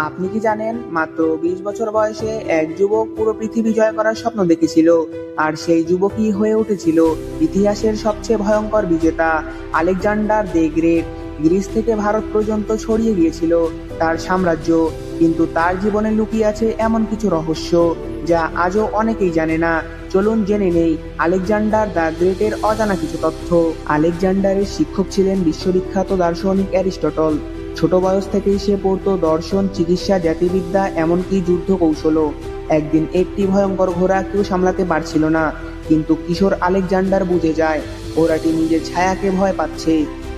আপনি কি জানেন, মাত্র 20 বছর বয়সে এক যুবক পুরো পৃথিবী জয় করার স্বপ্ন দেখেছিল, আর সেই যুবকই হয়ে উঠেছিল ইতিহাসের সবচেয়ে ভয়ঙ্কর বিজেতা, আলেকজান্ডার দ্য গ্রেট। গ্রিস থেকে ভারত পর্যন্ত ছড়িয়ে গিয়েছিল তার সাম্রাজ্য, কিন্তু তার জীবনে লুকিয়ে আছে এমন কিছু রহস্য যা আজও অনেকেই জানে না। চলুন জেনে নেই আলেকজান্ডার দ্য গ্রেটের অজানা কিছু তথ্য। আলেকজান্ডারের শিক্ষক ছিলেন বিশ্ববিখ্যাত দার্শনিক অ্যারিস্টটল। ছোট বয়স থেকেই সে পড়তো দর্শন, চিকিৎসা, জাতিবিদ্যা, এমনকি যুদ্ধ কৌশলও। একদিন একটি ভয়ঙ্কর ঘোড়া কেউ সামলাতে পারছিল না, কিন্তু কিশোর আলেকজান্ডার বুঝে যায় ঘোড়াটি নিজের ছায়াকে ভয় পাচ্ছে।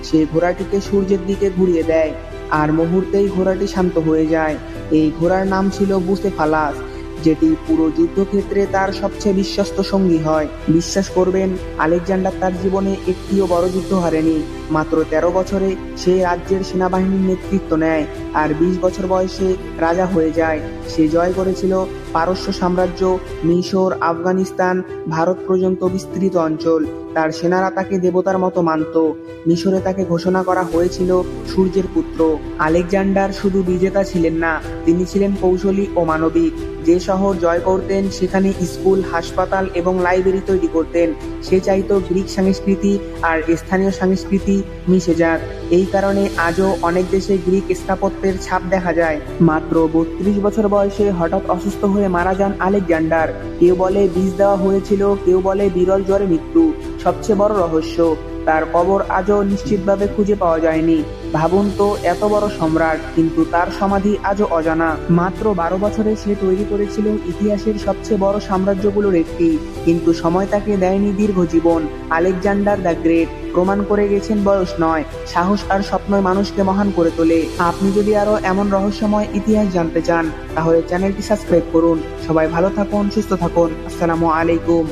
সে ঘোড়াটিকে সূর্যের দিকে ঘুরিয়ে দেয়, আর মুহূর্তেই ঘোড়াটি শান্ত হয়ে যায়। এই ঘোড়ার নাম ছিল বুসেফালাস, যেটি পুরো যুদ্ধক্ষেত্রে তার সবচেয়ে বিশ্বস্ত সঙ্গী হয়। বিশ্বাস করবেন, আলেকজান্ডার তার জীবনে একটিও বড় যুদ্ধ হারেনি। মাত্র 13 বছরে সে রাজ্যের সেনাবাহিনীর নেতৃত্ব নেয়, আর 20 বছর বয়সে রাজা হয়ে যায়। সে জয় করেছিল পারস্য সাম্রাজ্য, মিশর, আফগানিস্তান, ভারত পর্যন্ত বিস্তৃত অঞ্চল। তার সেনারা তাকে দেবতার মতো মানত। মিশরে তাকে ঘোষণা করা হয়েছিল সূর্যের পুত্র। আলেকজান্ডার শুধু বিজেতা ছিলেন না, তিনি ছিলেন কৌশলী ও মানবিক। যে শহর জয় করতেন সেখানে স্কুল, হাসপাতাল এবং লাইব্রেরি তৈরি করতেন। সে চাইতো গ্রিক সংস্কৃতি আর স্থানীয় সংস্কৃতি মিশে যাক। এই কারণে আজও অনেক দেশে গ্রিক স্থাপত্যের ছাপ দেখা যায়। মাত্র 32 বছর বয়সে হঠাৎ অসুস্থ হয়ে মারা যান আলেকজান্ডার। কেউ বলে বিষ দেওয়া হয়েছিল, কেউ বলে বিরল জ্বরে মৃত্যু। সবচেয়ে বড় রহস্য, তার কবর আজও নিশ্চিতভাবে খুঁজে পাওয়া যায়নি। ভাবুন তো, এত বড় সম্রাট, কিন্তু তার সমাধি আজও অজানা। মাত্র 12 বছরে সে তৈরি করেছিল ইতিহাসের সবচেয়ে বড় সাম্রাজ্যগুলোর একটি, কিন্তু সময় তাকে দেয়নি দীর্ঘ জীবন। আলেকজান্ডার দ্য গ্রেট প্রমাণ করে গেছেন বয়স নয়, সাহস আর স্বপ্নই মানুষকে মহান করে তোলে। আপনি যদি আরো এমন রহস্যময় ইতিহাস জানতে চান, তাহলে চ্যানেলটি সাবস্ক্রাইব করুন। সবাই ভালো থাকুন, সুস্থ থাকুন। আসসালামু আলাইকুম।